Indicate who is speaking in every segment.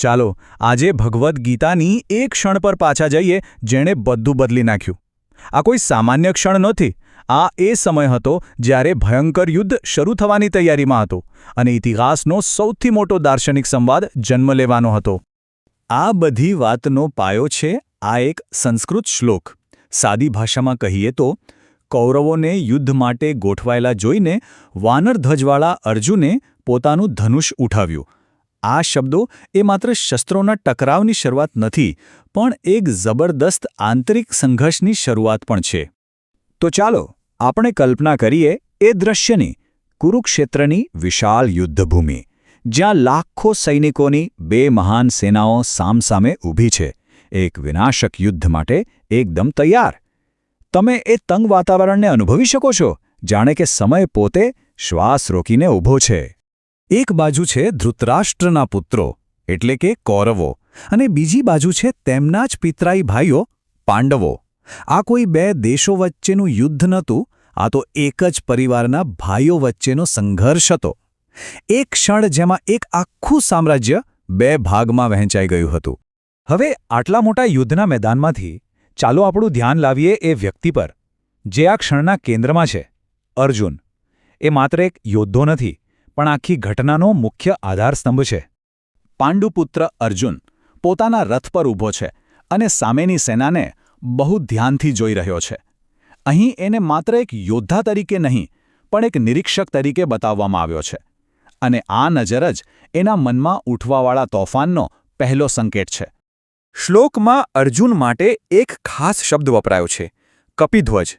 Speaker 1: ચાલો આજે ભગવદ્ ગીતાની એક ક્ષણ પર પાછા જઈએ જેણે બધું બદલી નાખ્યું. આ કોઈ સામાન્ય ક્ષણ નથી. આ એ સમય હતો જ્યારે ભયંકર યુદ્ધ શરૂ થવાની તૈયારીમાં હતો અને ઇતિહાસનો સૌથી મોટો દાર્શનિક સંવાદ જન્મ લેવાનો હતો. આ બધી વાતનો પાયો છે આ એક સંસ્કૃત શ્લોક. સાદી ભાષામાં કહીએ તો કૌરવોને યુદ્ધ માટે ગોઠવાયેલા જોઈને વાનરધ્વજવાળા અર્જુને પોતાનું ધનુષ ઉઠાવ્યું. આ શબ્દો એ માત્ર શસ્ત્રોના ટકરાવની શરૂઆત નથી, પણ એક જબરદસ્ત આંતરિક સંઘર્ષની શરૂઆત પણ છે. તો ચાલો આપણે કલ્પના કરીએ એ દૃશ્યની, કુરુક્ષેત્રની વિશાળ યુદ્ધભૂમિ, જ્યાં લાખો સૈનિકોની બે મહાન સેનાઓ સામસામે ઊભી છે, એક વિનાશક યુદ્ધ માટે એકદમ તૈયાર. તમે એ તંગ વાતાવરણને અનુભવી શકો છો, જાણે કે સમય પોતે શ્વાસ રોકીને ઊભો છે. એક બાજુ છે ધૃતરાષ્ટ્રના પુત્રો એટલે કે કૌરવો, અને બીજી બાજુ છે તેમના જ પિતરાઈ ભાઈઓ પાંડવો. આ કોઈ બે દેશો વચ્ચેનું યુદ્ધ નહોતું, આ તો એક જ પરિવારના ભાઈઓ વચ્ચેનો સંઘર્ષ હતો. એક ક્ષણ જેમાં એક આખું સામ્રાજ્ય બે ભાગમાં વહેંચાઈ ગયું હતું. હવે આટલા મોટા યુદ્ધના મેદાનમાંથી ચાલો આપણું ધ્યાન લાવીએ એ વ્યક્તિ પર, જે આ ક્ષણના કેન્દ્રમાં છે, અર્જુન. એ માત્ર એક યોદ્ધો નથી, પણ આખી ઘટનાનો મુખ્ય આધારસ્તંભ છે. પાંડુપુત્ર અર્જુન પોતાના રથ પર ઊભો છે અને સામેની સેનાને બહુ ધ્યાનથી જોઈ રહ્યો છે. અહીં એને માત્ર એક યોદ્ધા તરીકે નહીં, પણ એક નિરીક્ષક તરીકે બતાવવામાં આવ્યો છે. અને આ નજર જ એના મનમાં ઉઠવાવાળા તોફાનનો પહેલો સંકેત છે. શ્લોકમાં અર્જુન માટે એક ખાસ શબ્દ વપરાયો છે, કપિધ્વજ.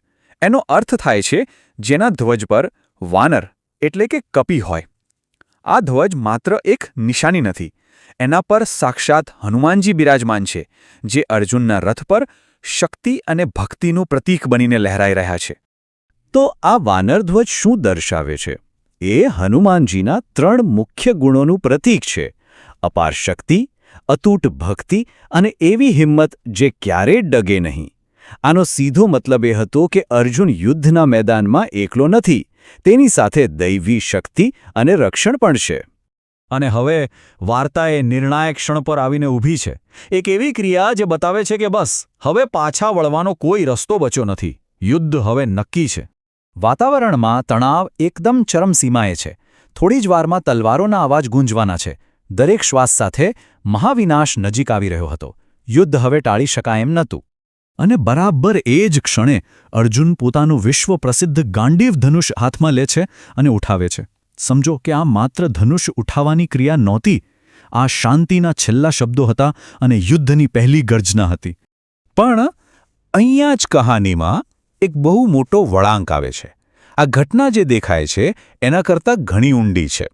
Speaker 1: એનો અર્થ થાય છે જેના ધ્વજ પર વાનર એટલે કે કપી હોય. આ ધ્વજ માત્ર એક નિશાની નથી, એના પર સાક્ષાત હનુમાનજી બિરાજમાન છે, જે અર્જુનના રથ પર શક્તિ અને ભક્તિનું પ્રતીક બનીને લહેરાઈ રહ્યા છે. તો આ વાનરધ્વજ શું દર્શાવે છે? એ હનુમાનજીના 3 મુખ્ય ગુણોનું પ્રતીક છે: અપાર શક્તિ, અતૂટ ભક્તિ અને એવી હિંમત જે ક્યારેય ડગે નહીં. આનો સીધો મતલબ એ હતો કે અર્જુન યુદ્ધના મેદાનમાં એકલો નથી, તેની સાથે દૈવી શક્તિ અને રક્ષણ પણ છે. અને હવે વાર્તાએ નિર્ણાયક ક્ષણ પર આવીને ઊભી છે. એક એવી ક્રિયા જે બતાવે છે કે બસ હવે પાછા વળવાનો કોઈ રસ્તો બચ્યો નથી. યુદ્ધ હવે નક્કી છે. વાતાવરણમાં તણાવ એકદમ ચરમસીમાએ છે. થોડી જ વારમાં તલવારોના અવાજ ગુંજવાના છે. દરેક શ્વાસ સાથે મહાવિનાશ નજીક આવી રહ્યો હતો. યુદ્ધ હવે ટાળી શકાય એમ નહોતું. અને બરાબર એ જ ક્ષણે અર્જુન પોતાનું વિશ્વ પ્રસિદ્ધ ગાંડીવ ધનુષ હાથમાં લે છે અને ઉઠાવે છે. સમજો કે આ માત્ર ધનુષ ઉઠાવવાની ક્રિયા નહોતી, આ શાંતિના છેલ્લા શબ્દો હતા અને યુદ્ધની પહેલી ગર્જના હતી. પણ અહીંયા જ કહાનીમાં એક બહુ મોટો વળાંક આવે છે. આ ઘટના જે દેખાય છે એના કરતાં ઘણી ઊંડી છે.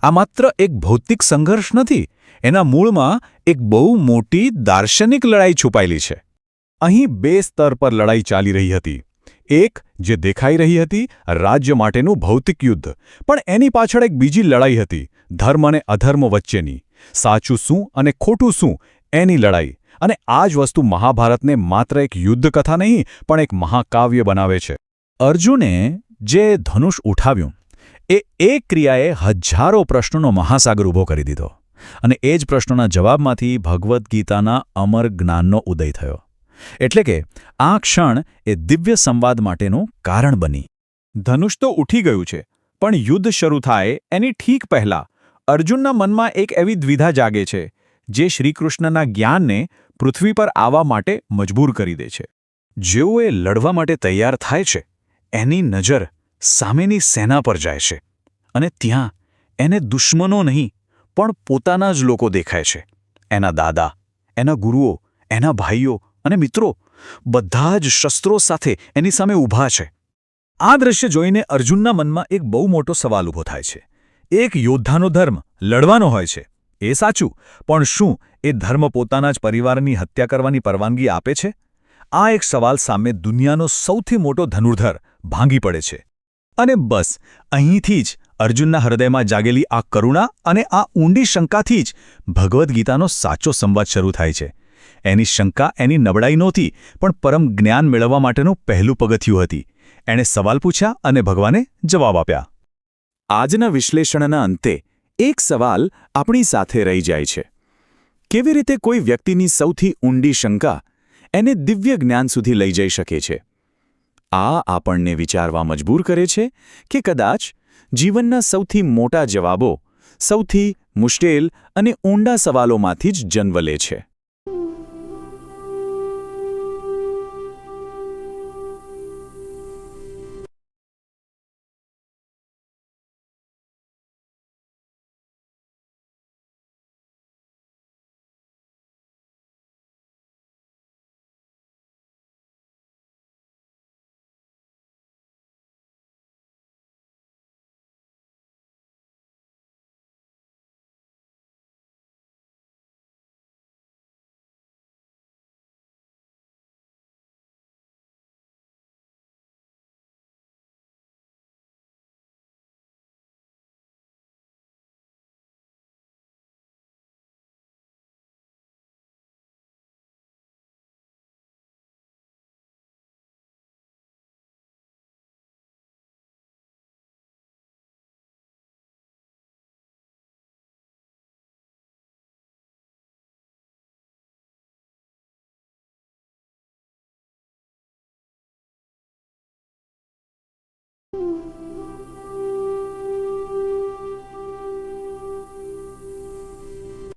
Speaker 1: આ માત્ર એક ભૌતિક સંઘર્ષ નથી, એના મૂળમાં એક બહુ મોટી દાર્શનિક લડાઈ છુપાયેલી છે. અહીં 2 સ્તર પર લડાઈ ચાલી રહી હતી. એક જે દેખાઈ રહી હતી, રાજ્ય માટેનું ભૌતિક યુદ્ધ, પણ એની પાછળ એક બીજી લડાઈ હતી, ધર્મ અને અધર્મ વચ્ચેની. સાચું શું અને ખોટું શું એની લડાઈ. અને આ જ વસ્તુ મહાભારતને માત્ર એક યુદ્ધ કથા નહીં, પણ એક મહાકાવ્ય બનાવે છે. અર્જુને જે ધનુષ ઉઠાવ્યું એ એક ક્રિયાએ હજારો પ્રશ્નોનો મહાસાગર ઊભો કરી દીધો. અને એ જ પ્રશ્નોના જવાબમાંથી ભગવદ્ ગીતાના અમર જ્ઞાનનો ઉદય થયો. એટલે કે આ ક્ષણ એ દિવ્ય સંવાદ માટેનું કારણ બની. ધનુષ તો ઉઠી ગયું છે, પણ યુદ્ધ શરૂ થાય એની ઠીક પહેલાં અર્જુનના મનમાં એક એવી દ્વિધા જાગે છે જે શ્રીકૃષ્ણના જ્ઞાનને પૃથ્વી પર આવવા માટે મજબૂર કરી દે છે. જેવો એ લડવા માટે તૈયાર થાય છે, એની નજર સામેની સેના પર જાય છે. અને ત્યાં એને દુશ્મનો નહીં, પણ પોતાના જ લોકો દેખાય છે. એના દાદા, એના ગુરુઓ, એના ભાઈઓ અને મિત્રો બધા જ શસ્ત્રો સાથે એની સામે ઊભા છે. આ દ્રશ્ય જોઈને અર્જુનના મનમાં એક બહુ મોટો સવાલ ઊભો થાય છે. એક યોદ્ધાનો ધર્મ લડવાનો હોય છે, એ સાચું, પણ શું એ ધર્મ પોતાના જ પરિવારની હત્યા કરવાની પરવાનગી આપે છે? આ એક સવાલ સામે દુનિયાનો સૌથી મોટો ધનુર્ધર ભાંગી પડે છે. અને બસ અહીંથી જ અર્જુનના હૃદયમાં જાગેલી આ કરુણા અને આ ઊંડી શંકાથી જ ભગવદ્ ગીતાનો સાચો સંવાદ શરૂ થાય છે. એની શંકા એની નબળાઈ નહોતી, પણ પરમ જ્ઞાન મેળવવા માટેનું પહેલું પગથિયું હતી. એણે સવાલ પૂછ્યા અને ભગવાને જવાબ આપ્યા. આજના વિશ્લેષણના અંતે એક સવાલ આપણી સાથે રહી જાય છે.
Speaker 2: કેવી રીતે કોઈ વ્યક્તિની સૌથી ઊંડી શંકા એને દિવ્ય જ્ઞાન સુધી લઈ જઈ શકે છે? આ આપણને વિચારવા મજબૂર કરે છે કે કદાચ જીવનના સૌથી મોટા જવાબો સૌથી મુશ્કેલ અને ઊંડા સવાલોમાંથી જ જન્મ લે છે.